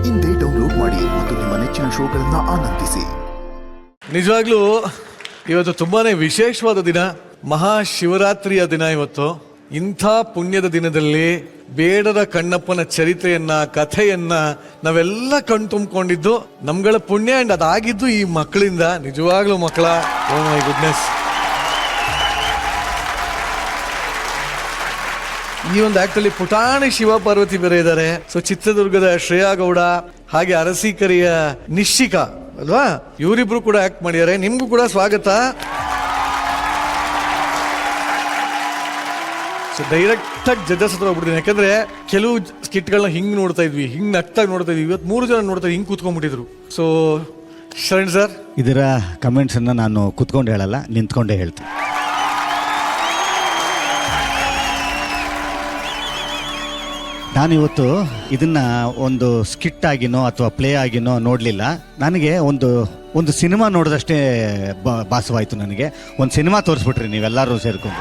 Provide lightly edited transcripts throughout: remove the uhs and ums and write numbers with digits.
ಇಂದೇ ಡೌನ್ಲೋಡ್ ಮಾಡಿ ಮತ್ತು ನಿಮ್ಮ ನೆಚ್ಚಿನ ಶೋಗಳನ್ನ ಆನಂದಿಸಿ. ನಿಜವಾಗ್ಲೂ ಇವತ್ತು ತುಂಬಾನೇ ವಿಶೇಷವಾದ ದಿನ, ಮಹಾಶಿವರಾತ್ರಿಯ ದಿನ. ಇವತ್ತು ಇಂಥ ಪುಣ್ಯದ ದಿನದಲ್ಲಿ ಬೇಡರ ಕಣ್ಣಪ್ಪನ ಚರಿತ್ರೆಯನ್ನ, ಕಥೆಯನ್ನ ನಾವೆಲ್ಲ ಕಣ್ತುಂಬಿಕೊಂಡಿದ್ದು ನಮ್ಗಳ ಪುಣ್ಯ. ಅಂಡ್ ಅದಾಗಿದ್ದು ಈ ಮಕ್ಕಳಿಂದ. ನಿಜವಾಗ್ಲೂ ಮಕ್ಕಳ, ಓ ಮೈ ಗುಡ್ನೆಸ್. ಈ ಒಂದು ಆಕ್ಟಲ್ಲಿ ಪುಟಾಣಿ ಶಿವ ಪಾರ್ವತಿ ಬೇರೆ ಇದ್ದಾರೆ. ಸೊ ಚಿತ್ರದುರ್ಗದ ಶ್ರೇಯಾ ಗೌಡ ಹಾಗೆ ಅರಸೀಕೆರೆಯ ನಿಶ್ಚಿಕಾ ಅಲ್ವಾ, ಇವರಿಬ್ರು ಕೂಡ ಆಕ್ಟ್ ಮಾಡಿದ್ದಾರೆ. ನಿಮ್ಗೂ ಕೂಡ ಸ್ವಾಗತ. ಸೊ ಡೈರೆಕ್ಟ್ ಆಗಿ ಜಡ್ಜಸ್ ಹತ್ರ ಹೋಗ್ಬಿಟ್ಟಿದ್ದೀನಿ, ಯಾಕಂದ್ರೆ ಕೆಲವು ಸ್ಕಿಟ್ಗಳನ್ನ ಹಿಂಗ್ ನೋಡ್ತಾ ಇದ್ವಿ, ಹಿಂಗ್ ನಗ್ತಾಗಿ ನೋಡ್ತಾ ಇದ್ವಿ. ಇವತ್ತು 3 ಜನ ನೋಡ್ತಾ ಹಿಂಗ್ ಕೂತ್ಕೊಂಡ್ಬಿಟ್ಟಿದ್ರು. ಸೊ ಶರಣ್ ಸರ್, ಇದರ ಕಮೆಂಟ್ಸ್ ಅನ್ನ ನಾನು ಕೂತ್ಕೊಂಡು ಹೇಳಲ್ಲ, ನಿಂತ್ಕೊಂಡೇ ಹೇಳ್ತೀನಿ. ನಾನಿವತ್ತು ಇದನ್ನ ಒಂದು ಸ್ಕಿಟ್ ಆಗಿನೋ ಅಥವಾ ಪ್ಲೇ ಆಗಿನೋ ನೋಡಲಿಲ್ಲ. ನನಗೆ ಒಂದು ಸಿನಿಮಾ ನೋಡಿದಷ್ಟೇ ಭಾಸವಾಯಿತು. ನನಗೆ ಒಂದು ಸಿನಿಮಾ ತೋರಿಸ್ಬಿಟ್ರಿ ನೀವೆಲ್ಲರೂ ಸೇರ್ಕೊಂಡು.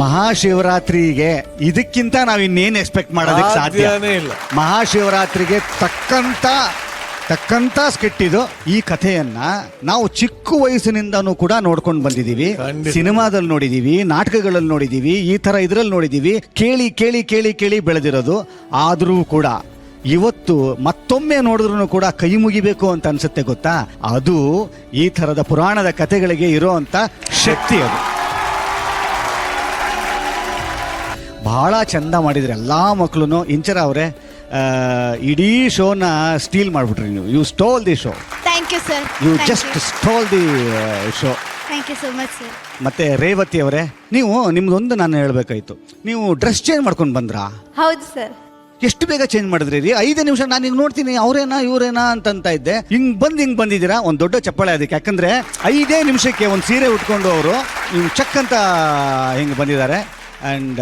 ಮಹಾಶಿವರಾತ್ರಿಗೆ ಇದಕ್ಕಿಂತ ನಾವು ಇನ್ನೇನು ಎಕ್ಸ್ಪೆಕ್ಟ್ ಮಾಡೋದಕ್ಕೆ ಸಾಧ್ಯನೇ ಇಲ್ಲ. ಮಹಾಶಿವರಾತ್ರಿಗೆ ತಕ್ಕಂತ ಸ್ಕಿಟ್ ಇದು. ಈ ಕಥೆಯನ್ನ ನಾವು ಚಿಕ್ಕ ವಯಸ್ಸಿನಿಂದನೂ ಕೂಡ ನೋಡ್ಕೊಂಡು ಬಂದಿದ್ದೀವಿ. ಸಿನಿಮಾದಲ್ಲಿ ನೋಡಿದೀವಿ, ನಾಟಕಗಳಲ್ಲಿ ನೋಡಿದೀವಿ, ಈ ತರ ಇದ್ರಲ್ಲಿ ನೋಡಿದೀವಿ. ಕೇಳಿ ಕೇಳಿ ಕೇಳಿ ಕೇಳಿ ಬೆಳೆದಿರೋದು. ಆದರೂ ಕೂಡ ಇವತ್ತು ಮತ್ತೊಮ್ಮೆ ನೋಡಿದ್ರು ಕೂಡ ಕೈ ಮುಗಿಬೇಕು ಅಂತ ಅನ್ಸುತ್ತೆ. ಗೊತ್ತಾ, ಅದು ಈ ಥರದ ಪುರಾಣದ ಕಥೆಗಳಿಗೆ ಇರೋಂಥ ಶಕ್ತಿ. ಅದು ಬಹಳ ಚಂದ ಮಾಡಿದ್ರಿ ಎಲ್ಲ ಮಕ್ಕಳು. ಇಂಚರ ಅವರೇ, ಇಡೀ ಶೋನ ಸ್ಟೀಲ್ ಮಾಡ್ಬಿಟ್ರಿ ನೀವು. You stole the show. Thank you sir. You just stole the show. Thank you so much sir. ಮತ್ತೆ ರೇವತಿ ಅವರೇ, ನೀವು ನಿಮ್ದೊಂದು ನಾನು ಹೇಳ್ಬೇಕಾಯ್ತು. ನೀವು ಡ್ರೆಸ್ ಚೇಂಜ್ ಮಾಡ್ಕೊಂಡು ಬಂದ್ರಾ? ಹೌದು ಸರ್. ಎಷ್ಟು ಬೇಗ ಚೇಂಜ್ ಮಾಡಿದ್ರಿ ರೀ? 5 ನಿಮಿಷ ನಾನು ಹಿಂಗೆ ನೋಡ್ತೀನಿ, ಅವರೇನಾ ಇವರೇನಾ ಅಂತ ಇದ್ದೆ. ಹಿಂಗೆ ಬಂದಿದ್ದೀರಾ, ಒಂದು ದೊಡ್ಡ ಚಪ್ಪಾಳೆ ಅದಕ್ಕೆ. ಯಾಕಂದ್ರೆ 5 ನಿಮಿಷಕ್ಕೆ ಒಂದು ಸೀರೆ ಉಟ್ಕೊಂಡು ಅವರು ಹಿಂಗೆ ಚಕ್ ಅಂತ ಹಿಂಗೆ ಬಂದಿದ್ದಾರೆ. ಆ್ಯಂಡ್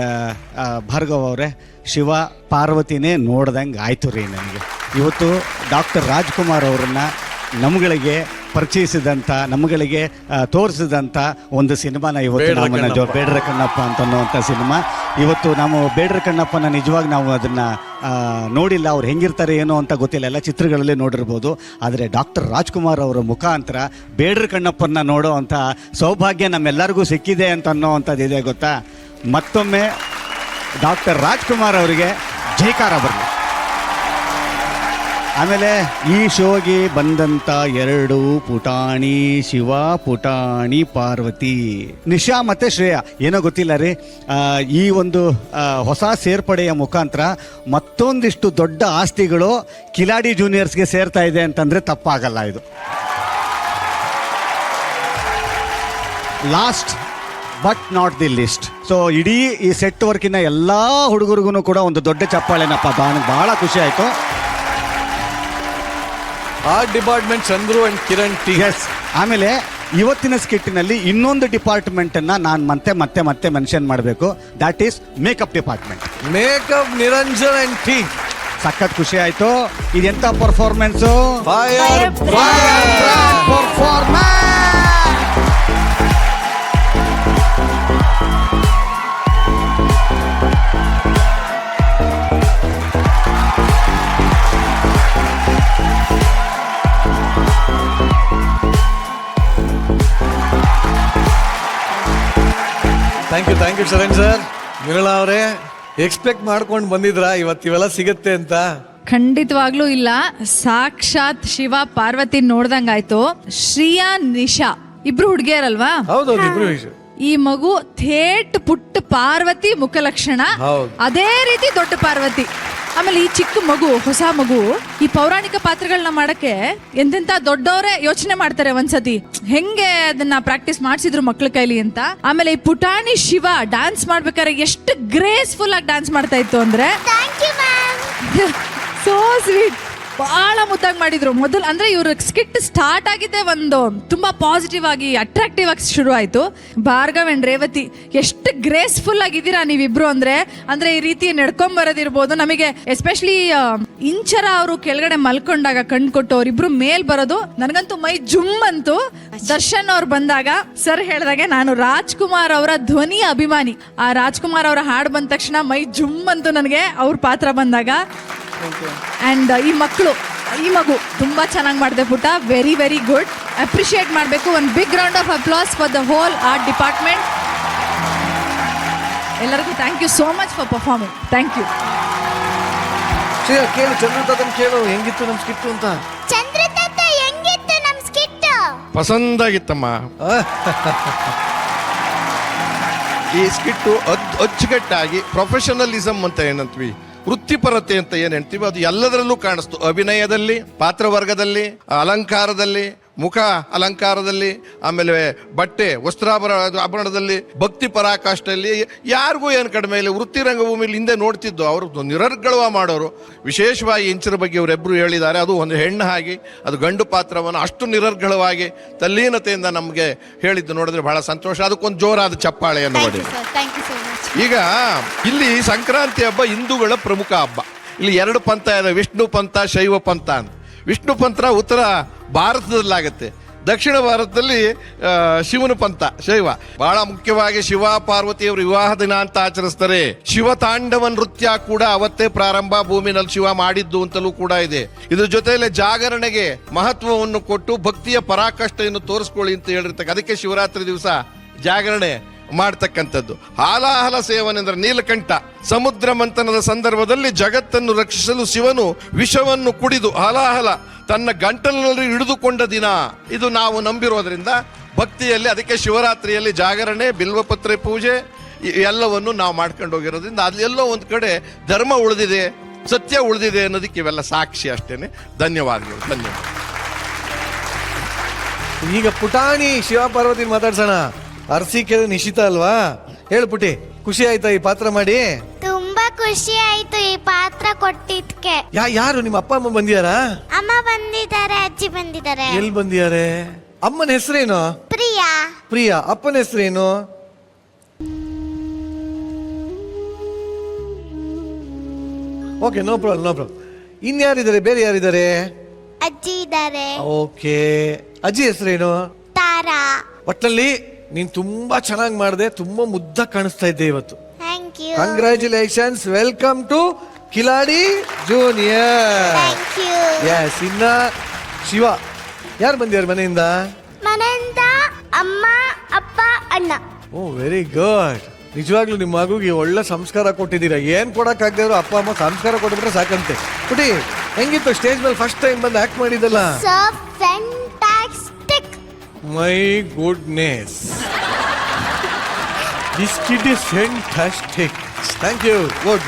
ಭಾರ್ಗವ್ ಅವರೇ, ಶಿವ ಪಾರ್ವತಿನೇ ನೋಡ್ದಂಗೆ ಆಯ್ತು ರೀ ನನಗೆ. ಇವತ್ತು ಡಾಕ್ಟರ್ ರಾಜ್ಕುಮಾರ್ ಅವರನ್ನ ನಮ್ಗಳಿಗೆ ಪರಿಚಯಿಸಿದಂಥ, ನಮ್ಗಳಿಗೆ ತೋರಿಸಿದಂಥ ಒಂದು ಸಿನಿಮಾನ ಇವತ್ತು ನಮ್ಮನ್ನ ಬೇಡರ ಕಣ್ಣಪ್ಪ ಅಂತನ್ನುವಂಥ ಸಿನಿಮಾ. ಇವತ್ತು ನಾವು ಬೇಡರ ಕಣ್ಣಪ್ಪನ ನಿಜವಾಗಿ ನಾವು ಅದನ್ನು ನೋಡಿಲ್ಲ. ಅವ್ರು ಹೆಂಗಿರ್ತಾರೆ ಏನೋ ಅಂತ ಗೊತ್ತಿಲ್ಲ, ಎಲ್ಲ ಚಿತ್ರಗಳಲ್ಲೇ ನೋಡಿರ್ಬೋದು. ಆದರೆ ಡಾಕ್ಟರ್ ರಾಜ್ಕುಮಾರ್ ಅವರ ಮುಖಾಂತರ ಬೇಡರ ಕಣ್ಣಪ್ಪನ ನೋಡೋ ಅಂಥ ಸೌಭಾಗ್ಯ ನಮ್ಮೆಲ್ಲರಿಗೂ ಸಿಕ್ಕಿದೆ ಅಂತ ಅನ್ನೋವಂಥದ್ದಿದೆ. ಗೊತ್ತಾ, ಮತ್ತೊಮ್ಮೆ ಡಾಕ್ಟರ್ ರಾಜ್ಕುಮಾರ್ ಅವರಿಗೆ ಜೈಕಾರ ಬರಲಿ. ಆಮೇಲೆ ಈ ಶೋಗೆ ಬಂದಂಥ 2 ಪುಟಾಣಿ ಶಿವ, ಪುಟಾಣಿ ಪಾರ್ವತಿ, ನಿಶಾ ಮತ್ತು ಶ್ರೇಯಾ. ಏನೋ ಗೊತ್ತಿಲ್ಲ ರೀ, ಈ ಒಂದು ಹೊಸ ಸೇರ್ಪಡೆಯ ಮುಖಾಂತರ ಮತ್ತೊಂದಿಷ್ಟು ದೊಡ್ಡ ಆಸ್ತಿಗಳು ಕಿಲಾಡಿ ಜೂನಿಯರ್ಸ್ಗೆ ಸೇರ್ತಾ ಇದೆ ಅಂತಂದರೆ ತಪ್ಪಾಗಲ್ಲ. ಇದು last but not the list. So ಇಡೀ ಈ ಸೆಟ್ ವರ್ಕಿನ ಎಲ್ಲ ಹುಡುಗರಿಗೂ ಕೂಡ ಒಂದು ದೊಡ್ಡ ಚಪ್ಪಾಳೆನಪ್ಪ. ಬಹಳ ಖುಷಿ ಆಯಿತು. Art department Chandru and Kiran T. S. ಆಮೇಲೆ ಇವತ್ತಿನ ಸ್ಕಿಟ್ಟಿನಲ್ಲಿ ಇನ್ನೊಂದು ಡಿಪಾರ್ಟ್ಮೆಂಟನ್ನು ನಾನು ಮತ್ತೆ ಮೆನ್ಷನ್ ಮಾಡಬೇಕು. That is makeup department. Makeup Niranjan and T. ಸಖತ್ ಖುಷಿ ಆಯಿತು. ಇದೆಂಥ performance! Fire performance. Thank you Sharan sir. ಮಿರಳಾ ಅವರೇ, ಎಕ್ಸ್ಪೆಕ್ಟ್ ಮಾಡ್ಕೊಂಡು ಬಂದಿದ್ರಾ ಇವತ್ತಿವೆಲ್ಲ ಸಿಗತ್ತೆ ಅಂತ? ಖಂಡಿತವಾಗ್ಲೂ ಇಲ್ಲ. ಸಾಕ್ಷಾತ್ ಶಿವ ಪಾರ್ವತಿ ನೋಡ್ದಂಗಾಯ್ತು. ಶ್ರೇಯಾ, ನಿಶಾ ಇಬ್ರು ಹುಡುಗಿಯರಲ್ವಾ? ಹೌದೌದು, ಇಬ್ರು. ಈ ಮಗು ಥೇಟ್ ಪುಟ್ಟ ಪಾರ್ವತಿ ಮುಖಲಕ್ಷಣ, ಅದೇ ರೀತಿ ದೊಡ್ಡ ಪಾರ್ವತಿ. ಆಮೇಲೆ ಈ ಚಿಕ್ಕ ಮಗು, ಹೊಸ ಮಗು, ಈ ಪೌರಾಣಿಕ ಪಾತ್ರಗಳನ್ನ ಮಾಡಕ್ಕೆ ಎಂತೆಂತ ದೊಡ್ಡವರೇ ಯೋಚನೆ ಮಾಡ್ತಾರೆ ಒಂದ್ಸತಿ, ಹೆಂಗೆ ಅದನ್ನ ಪ್ರಾಕ್ಟೀಸ್ ಮಾಡಿಸಿದ್ರು ಮಕ್ಳ ಕೈಲಿ ಅಂತ. ಆಮೇಲೆ ಈ ಪುಟಾಣಿ ಶಿವ ಡ್ಯಾನ್ಸ್ ಮಾಡ್ಬೇಕಾದ್ರೆ ಎಷ್ಟು ಗ್ರೇಸ್ಫುಲ್ ಆಗಿ ಡ್ಯಾನ್ಸ್ ಮಾಡ್ತಾ ಇತ್ತು ಅಂದ್ರೆ, ಸೋ ಸ್ವೀಟ್. ಬಹಳ ಮುದ್ದಾಗಿ ಮಾಡಿದ್ರು. ಮೊದಲು ಅಂದ್ರೆ ಇವ್ರ ಸ್ಕಿಟ್ ಸ್ಟಾರ್ಟ್ ಆಗಿದ್ದೆ ಒಂದು ತುಂಬಾ ಪಾಸಿಟಿವ್ ಆಗಿ, ಅಟ್ರಾಕ್ಟಿವ್ ಆಗಿ ಶುರು ಆಯ್ತು. ಭಾರ್ಗವ್ ಅಂಡ್ ರೇವತಿ, ಎಷ್ಟು ಗ್ರೇಸ್ಫುಲ್ ಆಗಿದ್ದೀರಾ ನೀವಿಬ್ರು. ಅಂದ್ರೆ ಈ ರೀತಿ ನಡ್ಕೊಂಡ್ ಬರೋದಿರ್ಬೋದು. ನಮಗೆ ಎಸ್ಪೆಷಲಿ ಇಂಚರ ಅವರು ಕೆಳಗಡೆ ಮಲ್ಕೊಂಡಾಗ ಕಣ್ಕೊಟ್ಟು ಅವರಿಬ್ರು ಮೇಲ್ ಬರೋದು ನನಗಂತೂ ಮೈ ಜುಮ್ ಅಂತು. ದರ್ಶನ್ ಅವ್ರು ಬಂದಾಗ ಸರ್ ಹೇಳ್ದಾಗೆ ನಾನು ರಾಜ್ಕುಮಾರ್ ಅವರ ಧ್ವನಿ ಅಭಿಮಾನಿ. ಆ ರಾಜ್ಕುಮಾರ್ ಅವರ ಹಾಡು ಬಂದ ತಕ್ಷಣ ಮೈ ಜುಮ್ ಅಂತು ನನಗೆ ಅವ್ರ ಪಾತ್ರ ಬಂದಾಗ. ಅಂಡ್ ಈ ಮಗು ತುಂಬಾ ಚೆನ್ನಾಗಿ ಮಾಡಿದೆ ಪುಟ. Very very good. ಅಪ್ರಿಶಿಯೇಟ್ ಮಾಡಬೇಕು. ಒಂದು big round of applause for the whole art department. ಎಲ್ಲರಿಗೂ thank you so much for performing. Thank you. ಕೇಳು ಚಂದ್ರತಾತನ್ ಕೇಳು, ಹೆಂಗಿತ್ತು ನಮ್ ಸ್ಕಿಟ್ಟು ಅಂತ. ಚಂದ್ರತಾತ ಹೆಂಗಿತ್ತು ನಮ್ ಸ್ಕಿಟ್? ಪಸಂದಾಗಿತ್ತಮ್ಮ. ಈ ಸ್ಕಿಟ್ಟು ಅಚ್ಚುಕಟ್ಟಾಗಿ ಪ್ರೊಫೆಷನಲಿಸಮ್ ಅಂತ ಏನಂತೀವಿ, ವೃತ್ತಿಪರತೆ ಅಂತ ಏನ್ ಹೇಳ್ತೀವಿ, ಅದು ಎಲ್ಲದರಲ್ಲೂ ಕಾಣಿಸ್ತು. ಅಭಿನಯದಲ್ಲಿ, ಪಾತ್ರವರ್ಗದಲ್ಲಿ, ಅಲಂಕಾರದಲ್ಲಿ, ಮುಖ ಅಲಂಕಾರದಲ್ಲಿ, ಆಮೇಲೆ ಬಟ್ಟೆ ಆಭರಣದಲ್ಲಿ, ಭಕ್ತಿ ಪರಾಕಾಷ್ಠೆಯಲ್ಲಿ ಯಾರಿಗೂ ಏನು ಕಡಿಮೆ ಇಲ್ಲ. ವೃತ್ತಿ ರಂಗಭೂಮಿಲಿ ಹಿಂದೆ ನೋಡ್ತಿದ್ದು ಅವರು ನಿರರ್ಗಳವ ಮಾಡೋರು. ವಿಶೇಷವಾಗಿ ಇಂಚರ ಬಗ್ಗೆ ಅವರೆಬ್ಬರು ಹೇಳಿದ್ದಾರೆ. ಅದು ಒಂದು ಹೆಣ್ಣು ಹಾಗೆ ಅದು ಗಂಡು ಪಾತ್ರವನ್ನು ಅಷ್ಟು ನಿರರ್ಗಳವಾಗಿ ತಲ್ಲೀನತೆಯಿಂದ ನಮಗೆ ಹೇಳಿದ್ದು ನೋಡಿದ್ರೆ ಬಹಳ ಸಂತೋಷ. ಅದಕ್ಕೊಂದು ಜೋರಾದ ಚಪ್ಪಾಳೆಯನ್ನು ಮಾಡಿ. ಈಗ ಇಲ್ಲಿ ಸಂಕ್ರಾಂತಿ ಹಬ್ಬ ಹಿಂದೂಗಳ ಪ್ರಮುಖ ಹಬ್ಬ. ಇಲ್ಲಿ 2 ಪಂಥ ಇದೆ, ವಿಷ್ಣು ಪಂಥ, ಶೈವ ಪಂಥ ಅಂತ. ವಿಷ್ಣು ಪಂಥ ಉತ್ತರ ಭಾರತದಲ್ಲಾಗತ್ತೆ, ದಕ್ಷಿಣ ಭಾರತದಲ್ಲಿ ಶಿವನ ಪಂಥ ಶೈವ. ಬಹಳ ಮುಖ್ಯವಾಗಿ ಶಿವ ಪಾರ್ವತಿಯವರು ವಿವಾಹ ದಿನ ಅಂತ ಆಚರಿಸ್ತಾರೆ. ಶಿವ ತಾಂಡವ ನೃತ್ಯ ಕೂಡ ಅವತ್ತೇ ಪ್ರಾರಂಭ ಭೂಮಿನಲ್ಲಿ ಶಿವ ಮಾಡಿದ್ದು ಅಂತಲೂ ಕೂಡ ಇದೆ. ಇದ್ರ ಜೊತೆಯಲ್ಲಿ ಜಾಗರಣೆಗೆ ಮಹತ್ವವನ್ನು ಕೊಟ್ಟು ಭಕ್ತಿಯ ಪರಾಕಾಷ್ಠೆಯನ್ನು ತೋರಿಸ್ಕೊಳ್ಳಿ ಅಂತ ಹೇಳಿರ್ತಕ್ಕ, ಅದಕ್ಕೆ ಶಿವರಾತ್ರಿ ದಿವಸ ಜಾಗರಣೆ ಮಾಡ್ತಕ್ಕಂಥದ್ದು. ಹಾಲಾಹಲ ಸೇವನೆ ಅಂದ್ರೆ ನೀಲಕಂಠ. ಸಮುದ್ರ ಮಂಥನದ ಸಂದರ್ಭದಲ್ಲಿ ಜಗತ್ತನ್ನು ರಕ್ಷಿಸಲು ಶಿವನು ವಿಷವನ್ನು ಕುಡಿದು ಹಾಲಾಹಲ ತನ್ನ ಗಂಟಲಿನಲ್ಲಿ ಹಿಡಿದುಕೊಂಡ ದಿನ ಇದು ನಾವು ನಂಬಿರೋದ್ರಿಂದ ಭಕ್ತಿಯಲ್ಲಿ, ಅದಕ್ಕೆ ಶಿವರಾತ್ರಿಯಲ್ಲಿ ಜಾಗರಣೆ, ಬಿಲ್ವಪತ್ರೆ ಪೂಜೆ ಎಲ್ಲವನ್ನು ನಾವು ಮಾಡ್ಕೊಂಡು ಹೋಗಿರೋದ್ರಿಂದ ಅಲ್ಲೆಲ್ಲೋ ಒಂದು ಕಡೆ ಧರ್ಮ ಉಳಿದಿದೆ, ಸತ್ಯ ಉಳಿದಿದೆ ಅನ್ನೋದಕ್ಕೆ ಇವೆಲ್ಲ ಸಾಕ್ಷಿ ಅಷ್ಟೇನೆ. ಧನ್ಯವಾದಗಳು. ಧನ್ಯವಾದ. ಈಗ ಪುಟಾಣಿ ಶಿವ ಪಾರ್ವತಿ ಮಾತಾಡ್ಸೋಣ. ಅರಸೀಕೆರೆ ನಿಶಿತ ಅಲ್ವಾ? ಹೇಳು ಪುಟಿ, ಖುಷಿ ಆಯ್ತಾ ಈ ಪಾತ್ರ ಮಾಡಿ? ತುಂಬಾ ಖುಷಿ ಆಯ್ತು ಈ ಪಾತ್ರ ಕೊಟ್ಟಿದ್ಕೆ. ಯಾರು ನಿಮ್ಮ ಅಪ್ಪ ಅಮ್ಮ ಬಂದಿಯಾರಾ? ಅಮ್ಮ ಬಂದಿದ್ದಾರೆ, ಅಜ್ಜಿ ಬಂದಿದ್ದಾರೆ. ಎಲ್ಲಿ ಬಂದಿದ್ದಾರೆ? ಅಮ್ಮನ ಹೆಸರೇನು? ಪ್ರಿಯಾ. ಪ್ರಿಯಾ. ಅಪ್ಪನ ಹೆಸರೇನು? Okay, no problem. ಇನ್ಯಾರಿದ್ದಾರೆ? ಬೇರೆ ಯಾರಿದ್ದಾರೆ? ಅಜ್ಜಿ ಇದ್ದಾರೆ. ಓಕೆ, ಅಜ್ಜಿ ಹೆಸರೇನು? ತಾರಾ. ಒಟ್ಟಲ್ಲಿ ನೀನ್ ತುಂಬಾ ಚೆನ್ನಾಗಿ ಮಾಡಿದೆ, ತುಂಬಾ ಮುದ್ದ ಕಾಣಿಸ್ತಾ ಇದ್ದೆ ಇವತ್ತು. Thank you. Congratulations. Welcome to Kiladi junior. Thank you. Yes. ಇನ್ನ ಶಿವ ಯಾರು ಬಂದಿದ್ದಾರೆ ಮನೆಯಿಂದ? ಮನೆಯಿಂದ ಅಮ್ಮ, ಅಪ್ಪ, ಅಣ್ಣ. ಓ, ವೆರಿ ಗುಡ್. ನಿಜವಾಗ್ಲೂ ನಿಮ್ಮ ಮಗುಗೆ ಒಳ್ಳೆ ಸಂಸ್ಕಾರ ಕೊಟ್ಟಿದ್ದೀರಾ. ಏನ್ ಕೊಡಕ್ ಆಗದೆ ಅಪ್ಪ ಅಮ್ಮ ಸಂಸ್ಕಾರ ಕೊಟ್ಬಿಟ್ರೆ ಸಾಕಂತೆ. ಪುಟಿ, ಹೆಂಗಿತ್ತು ಸ್ಟೇಜ್ ಮೇಲೆ ಫಸ್ಟ್ ಟೈಮ್ ಬಂದು ಆಕ್ಟ್ ಮಾಡಿದ್ದಲ್ಲ? So fantastic. My goodness. This kid is fantastic. Thank you. Good.